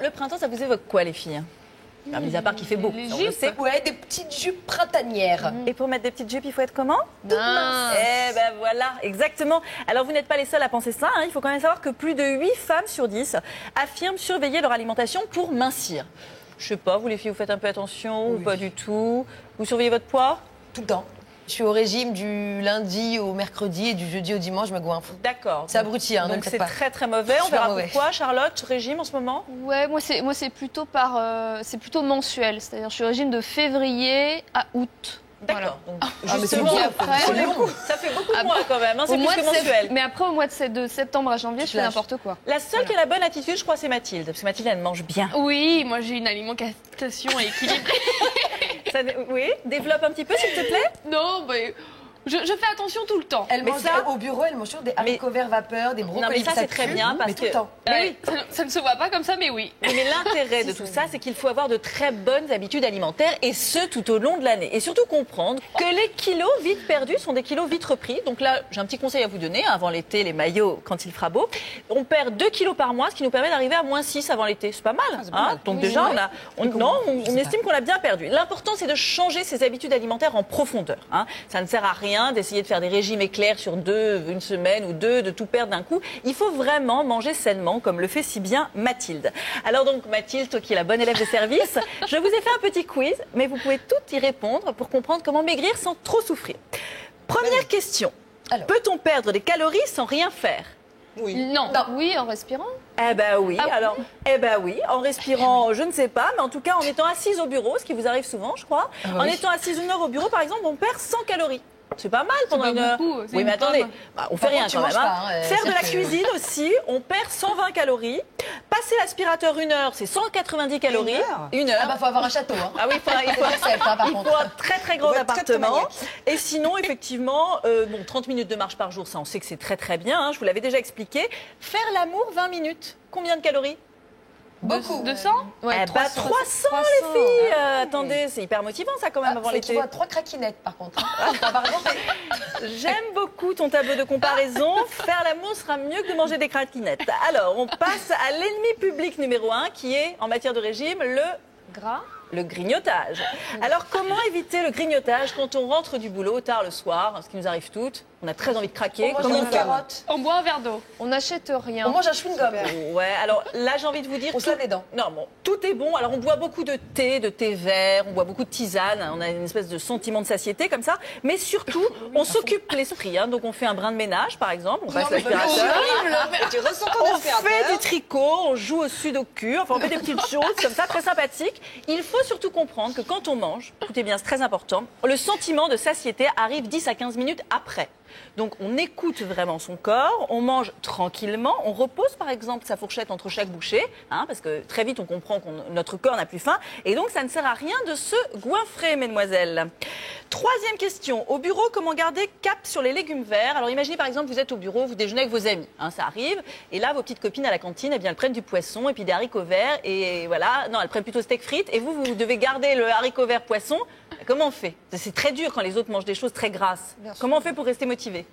Le printemps, ça vous évoque quoi, les filles? Enfin, mis à part qu'il fait beau, Les on le jupes. sait. Ouais, des petites jupes printanières. Et pour mettre des petites jupes, il faut être comment? Mince. Eh ben voilà, exactement. Alors vous n'êtes pas les seuls à penser ça, hein. Il faut quand même savoir que plus de 8 femmes sur 10 affirment surveiller leur alimentation pour mincir. Je sais pas, vous les filles, vous faites un peu attention ou pas du tout? Vous surveillez votre poids? Tout le temps. Je suis au régime du lundi au mercredi et du jeudi au dimanche, je me goinfre. D'accord. C'est abruti, hein, ne le Donc faites c'est pas. très très mauvais. On Super verra mauvais. pourquoi. Charlotte, régime en ce moment? Ouais, moi c'est plutôt c'est plutôt mensuel, c'est-à-dire je suis au régime de février à août. D'accord. Donc, mais c'est justement, bien, après, pour c'est les long. coups, ça fait beaucoup de mois quand même. Hein, c'est Au plus mois que de mensuel. mais après au mois de septembre à janvier, je fais lâches. n'importe quoi. La seule qui a la bonne attitude, je crois, c'est Mathilde. Parce que Mathilde, elle mange bien. Oui, moi j'ai une alimentation équilibrée. Oui, développe un petit peu, s'il te plaît. Non, mais je fais attention tout le temps. Elle Mais mange ça- au bureau, elle mange toujours des haricots verts vapeur, des brocolis. Non, mais ça, c'est très pue, bien parce mais tout le que- temps. Mais oui. Ça ne se voit pas comme ça, mais oui. Oui, mais l'intérêt de tout ça, c'est qu'il faut avoir de très bonnes habitudes alimentaires et ce, tout au long de l'année. Et surtout comprendre que les kilos vite perdus sont des kilos vite repris. Donc là, j'ai un petit conseil à vous donner. Avant l'été, les maillots, quand il fera beau, on perd 2 kilos par mois, ce qui nous permet d'arriver à moins 6 avant l'été. C'est pas mal. c'est pas hein. mal. Donc Oui, déjà, ouais. on estime qu'on a bien perdu. L'important, c'est de changer ses habitudes alimentaires en profondeur. Hein. Ça ne sert à rien d'essayer de faire des régimes éclairs sur une semaine ou deux, de tout perdre d'un coup. Il faut vraiment manger sainement, comme le fait si bien Mathilde. Alors donc, Mathilde, toi qui es la bonne élève de service, je vous ai fait un petit quiz, mais vous pouvez toutes y répondre pour comprendre comment maigrir sans trop souffrir. Première question. Alors. Peut-on perdre des calories sans rien faire? Oui. Non. Non. Oui, en respirant. Eh ben oui, Ah oui alors, eh ben oui, en respirant, je ne sais pas, mais en tout cas en étant assise au bureau, ce qui vous arrive souvent, je crois, bah en oui. étant assise 1 heure au bureau, par exemple, on perd 100 calories. C'est pas mal pendant pas une heure. beaucoup, c'est Oui, une mais attendez, pomme. on fait Par rien contre, tu quand même. manges pas, hein, Faire de la c'est que- cuisine aussi, on perd 120 calories. Passer l'aspirateur 1 heure, c'est 190 calories. Une heure. Ah bah faut avoir un château, hein. Ah oui, il faut Accepte, hein, par il contre. faut un très très grand On va être très appartement. maniaque. Et sinon, effectivement, 30 minutes de marche par jour, ça on sait que c'est très très bien. Hein, je vous l'avais déjà expliqué. Faire l'amour 20 minutes, combien de calories? Beaucoup. 200. Eh ben, 300 les filles. Attendez, c'est hyper motivant ça quand même avant C'est l'été. tu vois 3 craquinettes par contre. Hein. Par exemple, J'aime beaucoup ton tableau de comparaison. Faire l'amour sera mieux que de manger des craquinettes. Alors, on passe à l'ennemi public numéro 1 qui est, en matière de régime, Gras. le grignotage. Alors, comment éviter le grignotage quand on rentre du boulot tard le soir, ce qui nous arrive toutes? On a très envie de craquer. on mange Comment des on fait? carottes, On boit un verre d'eau. On n'achète rien. on mange un chewing-gum. Ouais, alors là, j'ai envie de vous dire... On se lave les dents. Non, bon, tout est bon. Alors, on boit beaucoup de thé vert, on boit beaucoup de tisane. On a une espèce de sentiment de satiété comme ça. Mais surtout, on s'occupe l'esprit. Hein. Donc, on fait un brin de ménage, par exemple. On passe l'aspirateur. Tu ressens ton On aspirateur. fait du tricot, on joue au sudoku, enfin on fait des petites choses comme ça, très sympathiques. Il faut surtout comprendre que quand on mange, écoutez bien, c'est très important, le sentiment de satiété arrive 10 à 15 minutes après. Donc on écoute vraiment son corps, on mange tranquillement, on repose par exemple sa fourchette entre chaque bouchée, hein, parce que très vite on comprend que notre corps n'a plus faim, et donc ça ne sert à rien de se goinfrer, mesdemoiselles. Troisième question, au bureau, comment garder cap sur les légumes verts? Alors imaginez par exemple, vous êtes au bureau, vous déjeunez avec vos amis, hein, ça arrive, et là vos petites copines à la cantine, eh bien, elles prennent du poisson et puis des haricots verts, et voilà, non, elles prennent plutôt steak frites, et vous devez garder le haricot vert poisson. Comment on fait? C'est très dur quand les autres mangent des choses très grasses. Bien sûr. Comment on fait pour rester motivé?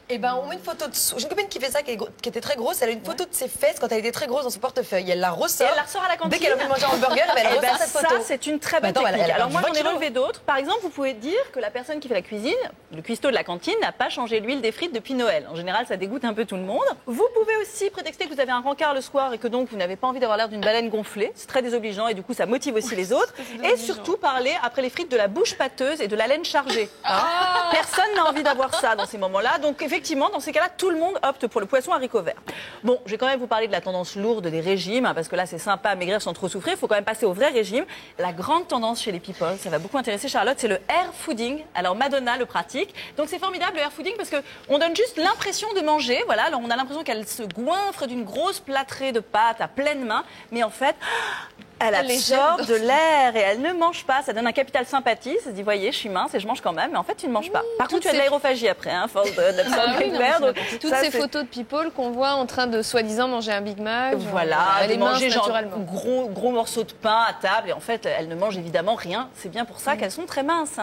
Eh ben, on met une photo de. J'ai une copine qui fait ça, qui était très grosse. Elle a une photo de ses fesses quand elle était très grosse dans son portefeuille. Elle la Et ressort. elle la ressort à la cantine. Dès qu'elle a envie de manger un hamburger, elle Eh ben, ressort cette ça, photo. c'est une très bonne Attends, technique. elle a Alors moi, j'en ai 20 relevé d'autres. Par exemple, vous pouvez dire que la personne qui fait la cuisine, le cuistot de la cantine, n'a pas changé l'huile des frites depuis Noël. En général, ça dégoûte un peu tout le monde. Vous pouvez aussi prétexter que vous avez un rencard le soir et que donc vous n'avez pas envie d'avoir l'air d'une baleine gonflée. C'est très désobligeant et du coup, ça motive aussi les autres. Et surtout, parler après les frites de la bouche pâteuse et de la laine chargée. Hein. Personne n'a envie d'avoir ça dans ces moments-là. Donc effectivement, dans ces cas-là, tout le monde opte pour le poisson haricot vert. Bon, je vais quand même vous parler de la tendance lourde des régimes, hein, parce que là, c'est sympa à maigrir sans trop souffrir. Il faut quand même passer au vrai régime. La grande tendance chez les people, ça va beaucoup intéresser Charlotte, c'est le air fooding. Alors Madonna le pratique. Donc c'est formidable le air fooding parce que on donne juste l'impression de manger. Voilà, alors on a l'impression qu'elle se goinfre d'une grosse plâtrée de pâtes à pleine main, mais en fait, elle Elle les absorbe jette de l'air et elle ne mange pas. Ça donne un capital sympathie. Ça se dit, voyez, je suis mince et je mange quand même. Mais en fait, tu ne manges pas. Par contre, tu as de ces- l'aérophagie après, hein, force d'absorber Ah oui, le non, verre. mais Donc, toutes ça, ces c'est- photos de people qu'on voit en train de soi-disant manger un Big Mac. Voilà, elle de est mince manger genre naturellement. gros morceaux de pain à table. Et en fait, elles ne mangent évidemment rien. C'est bien pour ça qu'elles sont très minces.